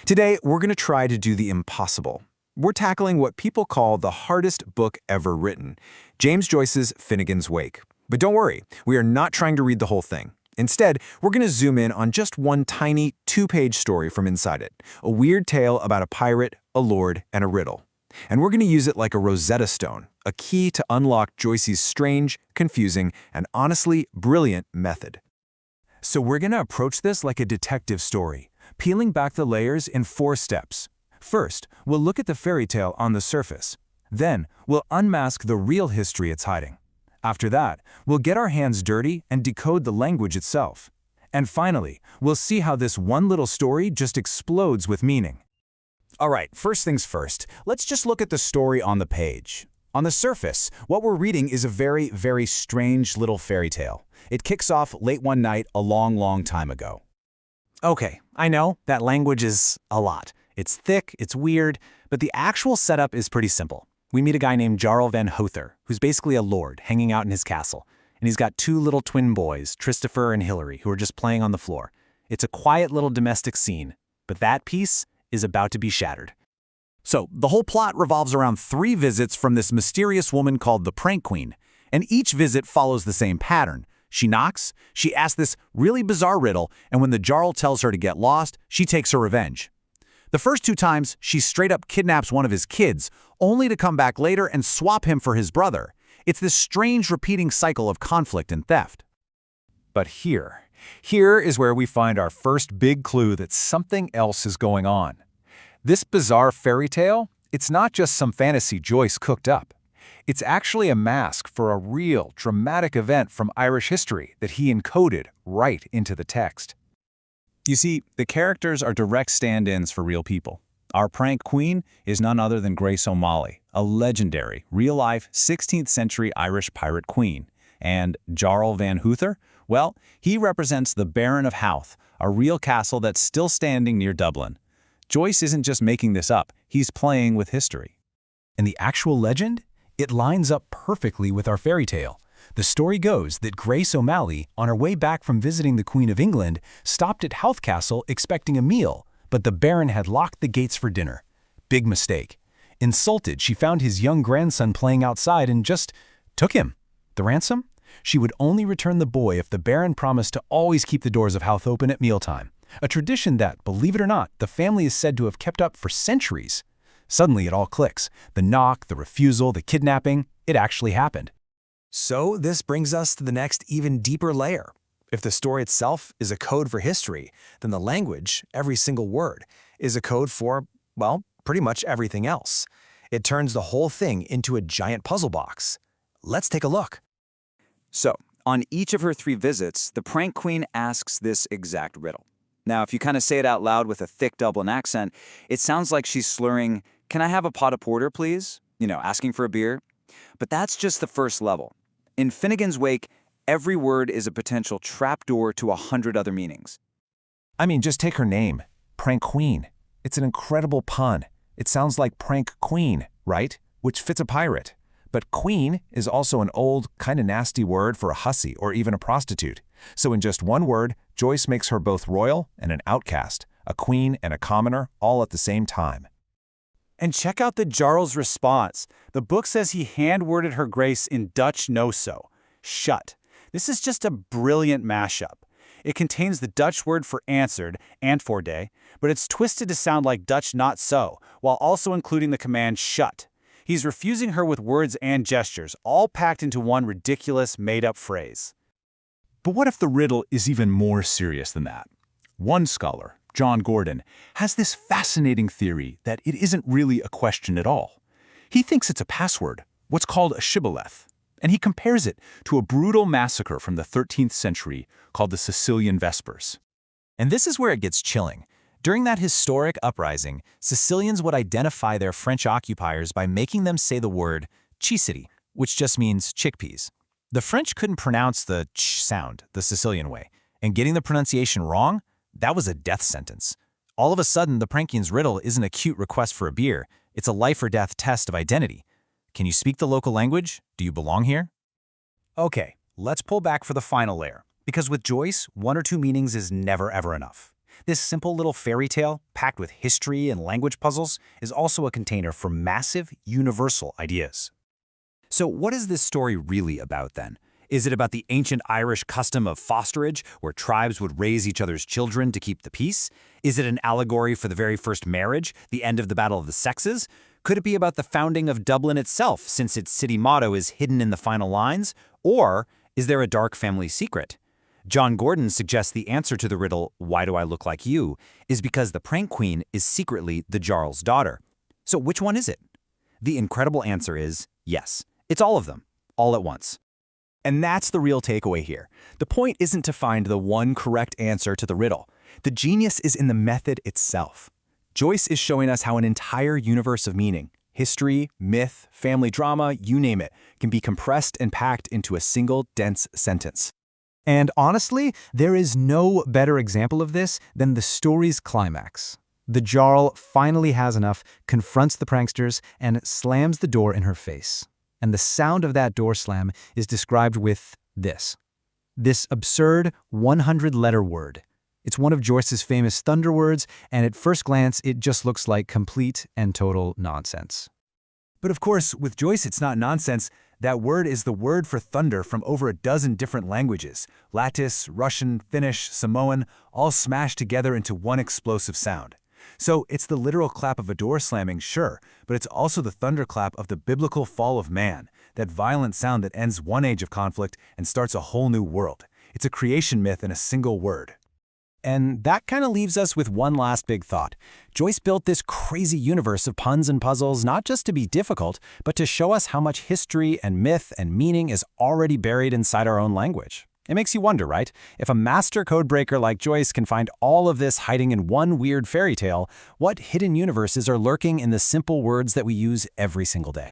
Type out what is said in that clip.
Today, we're going to try to do the impossible. We're tackling what people call the hardest book ever written, James Joyce's Finnegans Wake. But don't worry, we are not trying to read the whole thing. Instead, we're going to zoom in on just one tiny two-page story from inside it, a weird tale about a pirate, a lord, and a riddle. And we're going to use it like a Rosetta Stone, a key to unlock Joyce's strange, confusing, and honestly brilliant method. So we're going to approach this like a detective story, peeling back the layers in 4 steps. First, we'll look at the fairy tale on the surface. Then, we'll unmask the real history it's hiding. After that, we'll get our hands dirty and decode the language itself. And finally, we'll see how this one little story just explodes with meaning. All right, first things first, let's just look at the story on the page. On the surface, what we're reading is a very, very strange little fairy tale. It kicks off late one night a long, long time ago. Okay, I know, that language is a lot. It's thick, it's weird, but the actual setup is pretty simple. We meet a guy named Jarl van Hoother, who's basically a lord hanging out in his castle. And he's got 2 little twin boys, Tristopher and Hilary, who are just playing on the floor. It's a quiet little domestic scene, but that piece is about to be shattered. So, the whole plot revolves around 3 visits from this mysterious woman called the Prankquean, and each visit follows the same pattern. She knocks, she asks this really bizarre riddle, and when the Jarl tells her to get lost, she takes her revenge. The first 2 times, she straight up kidnaps one of his kids, only to come back later and swap him for his brother. It's this strange repeating cycle of conflict and theft. But here is where we find our first big clue that something else is going on. This bizarre fairy tale, it's not just some fantasy Joyce cooked up. It's actually a mask for a real, dramatic event from Irish history that he encoded right into the text. You see, the characters are direct stand-ins for real people. Our Prankquean is none other than Grace O'Malley, a legendary, real-life 16th century Irish pirate queen. And Jarl van Hoother? Well, he represents the Baron of Howth, a real castle that's still standing near Dublin. Joyce isn't just making this up, he's playing with history. And the actual legend? It lines up perfectly with our fairy tale. The story goes that Grace O'Malley, on her way back from visiting the Queen of England, stopped at Howth Castle expecting a meal, but the Baron had locked the gates for dinner. Big mistake. Insulted, she found his young grandson playing outside and just took him. The ransom? She would only return the boy if the Baron promised to always keep the doors of Howth open at mealtime. A tradition that, believe it or not, the family is said to have kept up for centuries. Suddenly it all clicks. The knock, the refusal, the kidnapping, it actually happened. So this brings us to the next even deeper layer. If the story itself is a code for history, then the language, every single word, is a code for, well, pretty much everything else. It turns the whole thing into a giant puzzle box. Let's take a look. So, on each of her 3 visits, the Prankquean asks this exact riddle. Now, if you kind of say it out loud with a thick Dublin accent, it sounds like she's slurring, "Can I have a pot of porter, please?" Asking for a beer. But that's just the first level. In Finnegans Wake, every word is a potential trapdoor to 100 other meanings. I mean, just take her name, Prankquean. It's an incredible pun. It sounds like prank queen, right? Which fits a pirate. But queen is also an old, kind of nasty word for a hussy or even a prostitute. So in just one word, Joyce makes her both royal and an outcast, a queen and a commoner, all at the same time. And check out the Jarl's response. The book says he hand-worded her grace in Dutch no-so, shut. This is just a brilliant mashup. It contains the Dutch word for answered, antwoorde, but it's twisted to sound like Dutch not so, while also including the command shut. He's refusing her with words and gestures, all packed into one ridiculous, made-up phrase. But what if the riddle is even more serious than that? One scholar, John Gordon, has this fascinating theory that it isn't really a question at all. He thinks it's a password, what's called a shibboleth, and he compares it to a brutal massacre from the 13th century called the Sicilian Vespers. And this is where it gets chilling. During that historic uprising, Sicilians would identify their French occupiers by making them say the word "chisiti," which just means chickpeas. The French couldn't pronounce the ch sound the Sicilian way, and getting the pronunciation wrong, that was a death sentence. All of a sudden, the Prankquean's riddle isn't a cute request for a beer, it's a life-or-death test of identity. Can you speak the local language? Do you belong here? Okay, let's pull back for the final layer, because with Joyce, 1 or 2 meanings is never ever enough. This simple little fairy tale, packed with history and language puzzles, is also a container for massive, universal ideas. So what is this story really about then? Is it about the ancient Irish custom of fosterage, where tribes would raise each other's children to keep the peace? Is it an allegory for the very first marriage, the end of the battle of the sexes? Could it be about the founding of Dublin itself, since its city motto is hidden in the final lines? Or is there a dark family secret? John Gordon suggests the answer to the riddle, "Why do I look like you?" is because the Prankquean is secretly the Jarl's daughter. So which one is it? The incredible answer is yes. It's all of them, all at once. And that's the real takeaway here. The point isn't to find the one correct answer to the riddle. The genius is in the method itself. Joyce is showing us how an entire universe of meaning, history, myth, family drama, you name it, can be compressed and packed into a single dense sentence. And honestly, there is no better example of this than the story's climax. The Jarl finally has enough, confronts the pranksters, and slams the door in her face. And the sound of that door slam is described with this absurd 100-letter word. It's one of Joyce's famous thunder words, and at first glance, it just looks like complete and total nonsense. But of course, with Joyce, it's not nonsense. That word is the word for thunder from over a dozen different languages. Lattice, Russian, Finnish, Samoan, all smashed together into one explosive sound. So it's the literal clap of a door slamming, sure, but it's also the thunderclap of the biblical fall of man, that violent sound that ends one age of conflict and starts a whole new world. It's a creation myth in a single word. And that kind of leaves us with one last big thought. Joyce built this crazy universe of puns and puzzles not just to be difficult, but to show us how much history and myth and meaning is already buried inside our own language. It makes you wonder, right? If a master codebreaker like Joyce can find all of this hiding in one weird fairy tale, what hidden universes are lurking in the simple words that we use every single day?